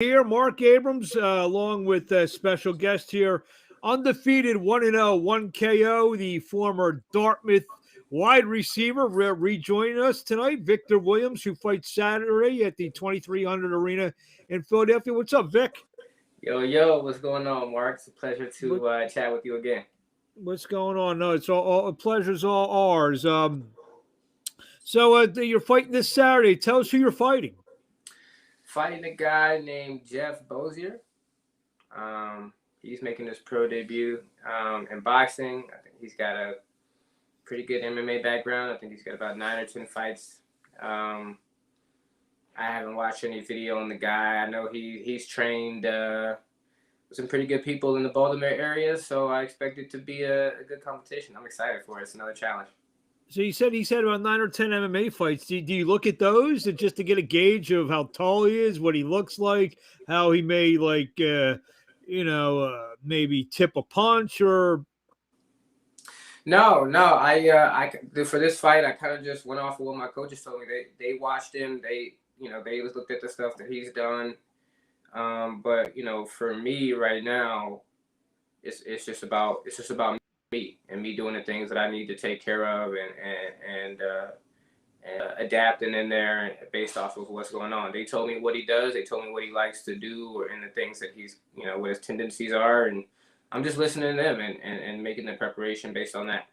Here, Mark Abrams, along with a special guest here, undefeated 1-0, 1 KO, the former Dartmouth wide receiver, rejoining us tonight, Victor Williams, who fights Saturday at the 2300 Arena in Philadelphia. What's up, Vic? Yo, what's going on, Mark? It's a pleasure What, to chat with you again. what's going on? No, it's all pleasure's all ours. So you're fighting this Saturday. Tell us who you're fighting. Fighting a guy named Jeff Bozier. He's making his pro debut in boxing. I think he's got a pretty good MMA background. I think he's got about 9 or 10 fights. I haven't watched any video on the guy. I know he's trained with some pretty good people in the Baltimore area, so I expect it to be a good competition. I'm excited for it. It's another challenge. So he said about 9 or 10 MMA fights. Do you look at those just to get a gauge of how tall he is, what he looks like, how he may maybe tip a punch or? No. I for this fight, I kind of just went off of what my coaches told me. They watched him. They looked at the stuff that he's done. But for me right now, it's just about me and me doing the things that I need to take care of and adapting in there based off of what's going on. They told me what he does. They told me what he likes to do and the things that he's, what his tendencies are. And I'm just listening to them and making the preparation based on that.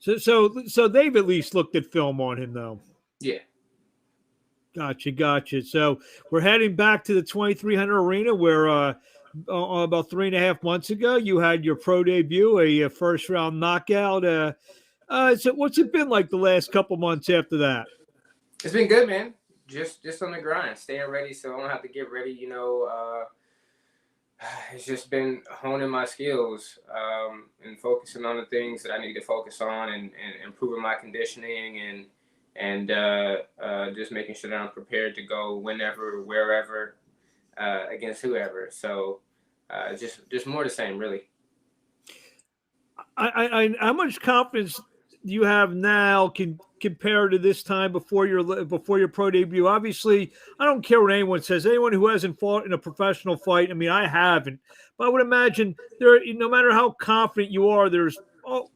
So they've at least looked at film on him, though. Yeah. Gotcha. So we're heading back to the 2300 Arena where about 3.5 months ago you had your pro debut, a first round knockout. So what's it been like the last couple months after that? It's been good, man. Just on the grind, staying ready so I don't have to get ready. It's just been honing my skills and focusing on the things that I need to focus on and improving my conditioning and just making sure that I'm prepared to go whenever, wherever, against whoever. So just more the same, really. How much confidence do you have now compared to this time before your pro debut? Obviously, I don't care what anyone says. Anyone who hasn't fought in a professional fight, I mean, I haven't, but I would imagine no matter how confident you are, there's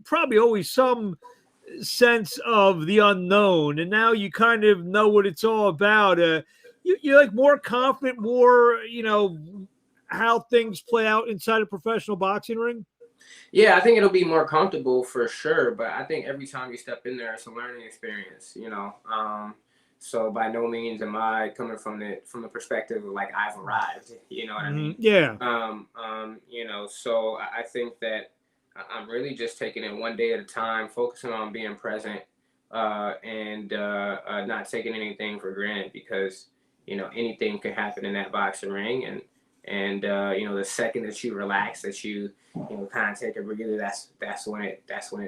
probably always some sense of the unknown, and now you kind of know what it's all about. You're like more confident, more how things play out inside a professional boxing ring. Yeah, I think it'll be more comfortable for sure, but I think every time you step in there, it's a learning experience, So by no means am I coming from the perspective of like I've arrived, you know what I mean? Yeah. So I think that I'm really just taking it one day at a time, focusing on being present, and not taking anything for granted because anything can happen in that boxing ring, and the second that you relax, that you kind of take a breather, that's when it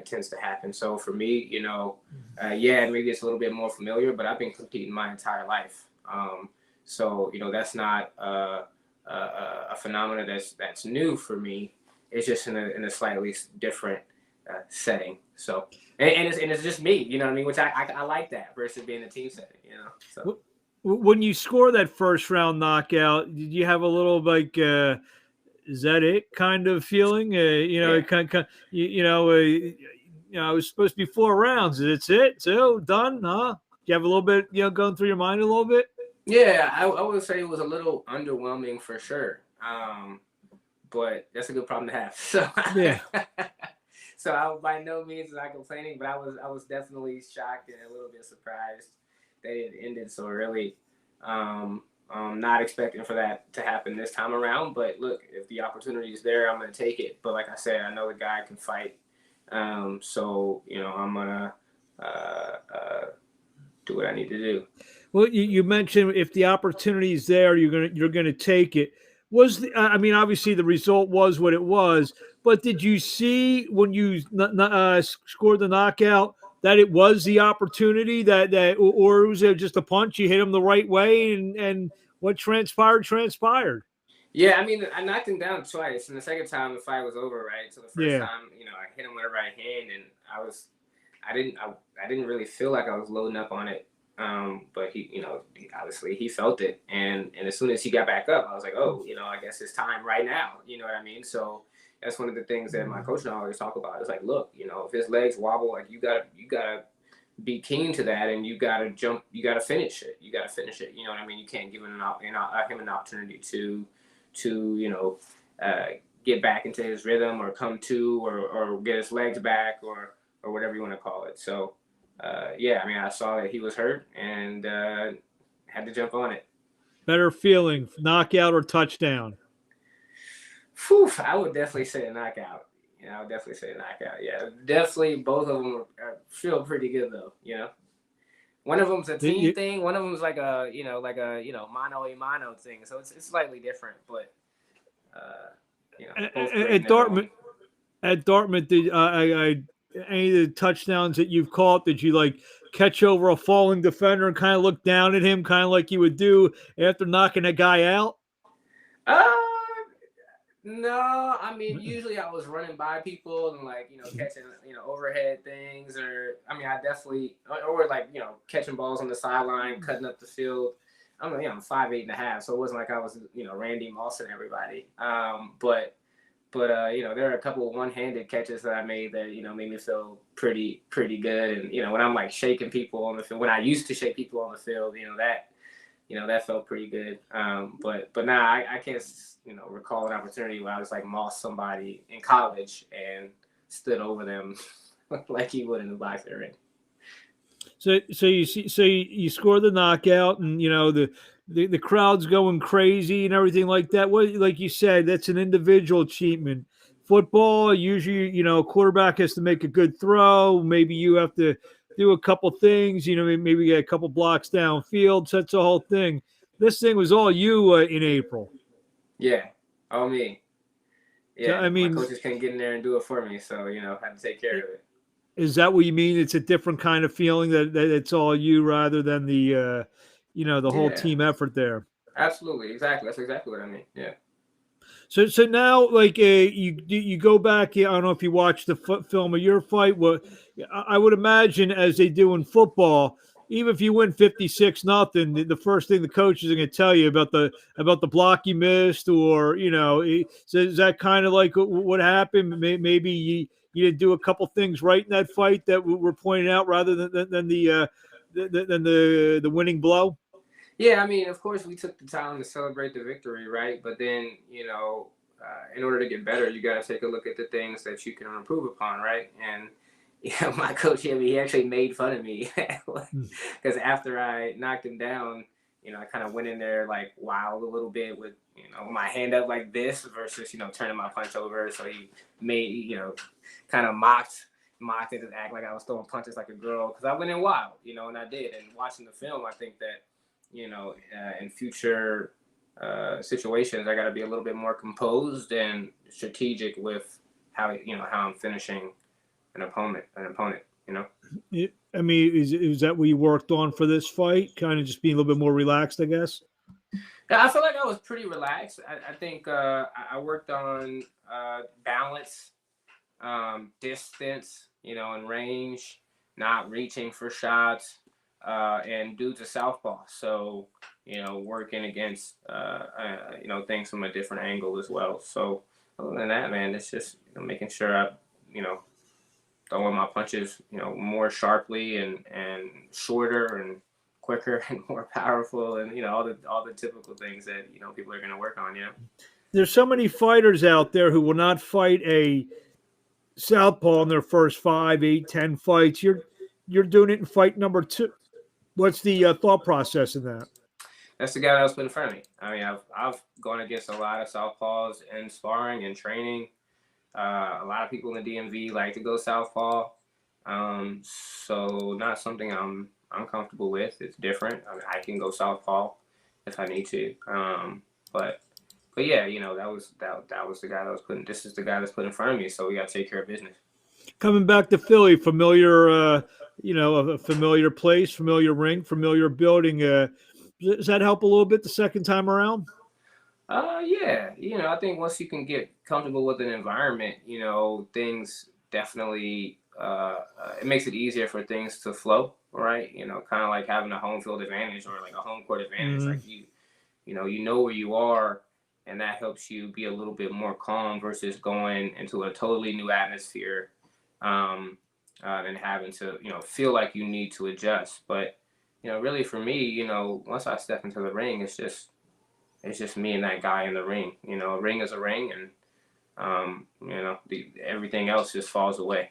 tends to happen. So for me, maybe it's a little bit more familiar, but I've been competing my entire life. So that's not a phenomenon that's new for me. It's just in a slightly different setting. So and it's just me, you know what I mean? Which I like that versus being a team setting, So. When you score that first round knockout, did you have a little like, is that it kind of feeling? It was supposed to be 4 rounds. It's it. So done, huh? You have a little bit, going through your mind a little bit. Yeah, I would say it was a little underwhelming for sure. But that's a good problem to have. So yeah. So I by no means not complaining, but I was definitely shocked and a little bit surprised that it ended so early. Not expecting for that to happen this time around, but look, if the opportunity is there, I'm going to take it. But like I said, I know the guy can fight. So, I'm going to do what I need to do. Well, you mentioned if the opportunity is there, you're going to take it. Obviously the result was what it was, but did you see when you scored the knockout that it was the opportunity or was it just a punch? You hit him the right way and what transpired? Yeah, I knocked him down twice, and the second time the fight was over, right? So the first time, I hit him with a right hand, and I didn't really feel like I was loading up on it. But obviously he felt it, and as soon as he got back up, I was like, oh, I guess it's time right now. You know what I mean? So that's one of the things that my coach and I always talk about. It's like, look, if his legs wobble, like you gotta be keen to that, and you gotta jump, you gotta finish it. You gotta finish it. You know what I mean? You can't give him an opportunity to get back into his rhythm, or come to, or get his legs back, or whatever you want to call it. So yeah, I mean, I saw that he was hurt, and had to jump on it. Better feeling, knockout or touchdown? Whew, I would definitely say a knockout. I would definitely say a knockout. Yeah, definitely both of them feel pretty good though. One of them's a team thing. One of them's like a mano a mano thing. So it's slightly different, but both at Dartmouth, did any of the touchdowns that you've caught, did you like catch over a falling defender and kind of look down at him, kind of like you would do after knocking a guy out? No, I mean, usually I was running by people and catching, overhead things, or, I mean, I definitely, or catching balls on the sideline, cutting up the field. I'm 5'8.5", so it wasn't like I was, Randy Moss and everybody. But there are a couple of one-handed catches that I made that, made me feel pretty good. And, when I'm like shaking people on the field, when I used to shake people on the field, that felt pretty good. But now I can't, recall an opportunity where I was like mossed somebody in college and stood over them like you would in the boxing ring. So you score the knockout, and the crowd's going crazy and everything like that. What, like you said, that's an individual achievement. Football, usually, a quarterback has to make a good throw. Maybe you have to do a couple things, maybe get a couple blocks downfield. So that's the whole thing. This thing was all you in April. Yeah, all me. Yeah, so, I mean, my coaches couldn't get in there and do it for me, so had to take care of it. Is that what you mean? It's a different kind of feeling that it's all you rather than the whole team effort there. Absolutely, exactly. That's exactly what I mean. Yeah. So now, like, you go back. I don't know if you watched the film of your fight. What I would imagine, as they do in football, even if you win 56-0, the first thing the coach is going to tell you about the block you missed, or so is that kind of like what happened? Maybe you didn't do a couple things right in that fight that were pointed out, rather than the winning blow. Yeah, I mean, of course, we took the time to celebrate the victory, right? But then, in order to get better, you got to take a look at the things that you can improve upon, right? And my coach, he actually made fun of me because after I knocked him down, I kind of went in there like wild a little bit with, my hand up like this versus, turning my punch over. So he made, kind of mocked it and act like I was throwing punches like a girl, because I went in wild, and I did. And watching the film, I think that, in future situations, I got to be a little bit more composed and strategic with how I'm finishing an opponent. I mean, is that what you worked on for this fight? Kind of just being a little bit more relaxed, I guess. Yeah, I feel like I was pretty relaxed. I think I worked on balance, distance, and range, not reaching for shots. And due to southpaw, so working against things from a different angle as well. So other than that, man, it's just making sure I throwing my punches more sharply and shorter and quicker and more powerful, and all the typical things that people are going to work on. There's so many fighters out there who will not fight a southpaw in their first 5, 8, 10 fights. You're doing it in fight number 2. What's the thought process in that? That's the guy that was put in front of me. I mean, I've gone against a lot of southpaws in sparring and training. A lot of people in the DMV like to go southpaw. So not something I'm comfortable with. It's different. I mean, I can go southpaw if I need to. But yeah, that was the guy that was putting. This is the guy that's put in front of me. So we got to take care of business. Coming back to Philly, familiar, a familiar place, familiar ring, familiar building. Does that help a little bit the second time around? Yeah. I think once you can get comfortable with an environment, things definitely it makes it easier for things to flow, right? Kind of like having a home field advantage or like a home court advantage. Mhm. Like you know where you are, and that helps you be a little bit more calm versus going into a totally new atmosphere, and having to feel like you need to adjust. But really for me, once I step into the ring, it's just me and that guy in the ring. A ring is a ring, and everything else just falls away.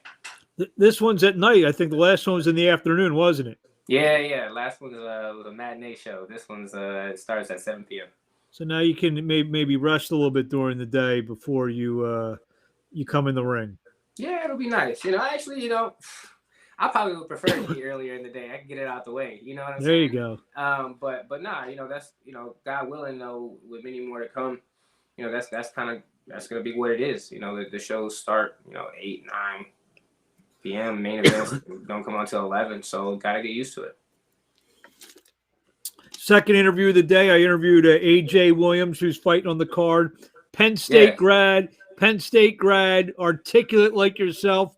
This one's at night. I think the last one was in the afternoon, wasn't it? Yeah. Last one was a matinee show. This one's it starts at 7 p.m. So now you can maybe rest a little bit during the day before you come in the ring. Yeah, it'll be nice. Actually, I probably would prefer it to be earlier in the day. I can get it out the way. You know what I'm There you saying? go. But nah, that's God willing, though, with many more to come. That's gonna be what it is. The shows start 8, 9 p.m. Main events don't come on till 11, so gotta get used to it. Second interview of the day, I interviewed AJ Williams, who's fighting on the card. Penn State grad, articulate like yourself.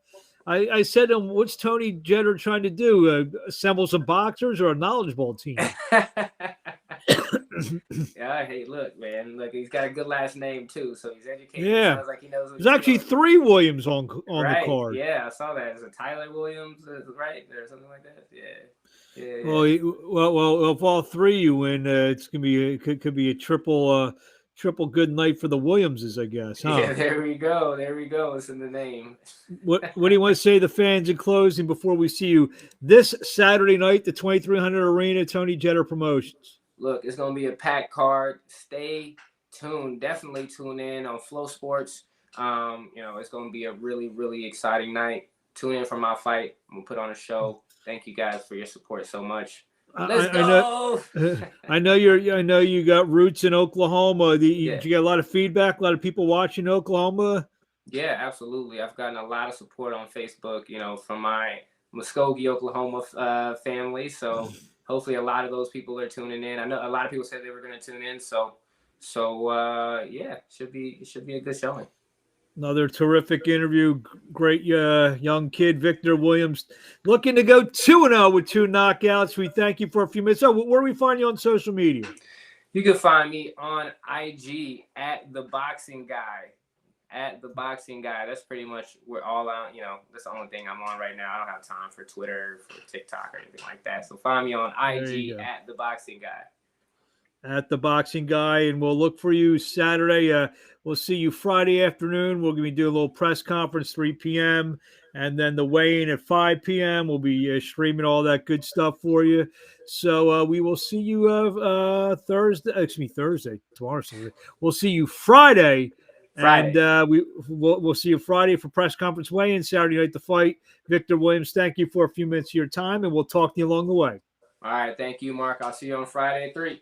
I said to him, what's Tony Jeter trying to do? Assemble some boxers or a knowledge ball team? Yeah, hey, look, man. Look, he's got a good last name, too, so he's educated. Yeah. Sounds like he knows what There's actually 3 Williams on right. the card. Yeah, I saw that. Is it Tyler Williams, right? Or something like that? Yeah. Well, if all 3 you win, it's gonna be could be a triple good night for the Williamses, I guess. Huh? Yeah, there we go. It's in the name. What do you want to say to the fans in closing before we see you this Saturday night, the 2300 Arena, Tony Jeter Promotions? Look, it's gonna be a packed card. Stay tuned. Definitely tune in on Flow Sports. It's gonna be a really, really exciting night. Tune in for my fight. I'm gonna put on a show. Thank you guys for your support so much. Let's go. I know you got roots in Oklahoma. Did you get a lot of feedback? A lot of people watching Oklahoma? Yeah, absolutely. I've gotten a lot of support on Facebook, from my Muskogee, Oklahoma family. So hopefully a lot of those people are tuning in. I know a lot of people said they were going to tune in. So yeah, it should be a good showing. Another terrific interview. Great young kid, Victor Williams, looking to go 2-0 with 2 knockouts. We thank you for a few minutes. So, where do we find you on social media? You can find me on IG at The Boxing Guy. That's pretty much where all out. That's the only thing I'm on right now. I don't have time for Twitter, for TikTok, or anything like that. So find me on IG at The Boxing Guy. At The Boxing Guy, and we'll look for you Saturday. We'll see you Friday afternoon. We'll be doing a little press conference 3 p.m. and then the weigh-in at 5 p.m. We'll be streaming all that good stuff for you. So we will see you Thursday. Tomorrow. We'll see you Friday. And we'll see you Friday for press conference weigh-in, Saturday night the fight. Victor Williams, thank you for a few minutes of your time, and we'll talk to you along the way. All right, thank you, Mark. I'll see you on Friday at 3.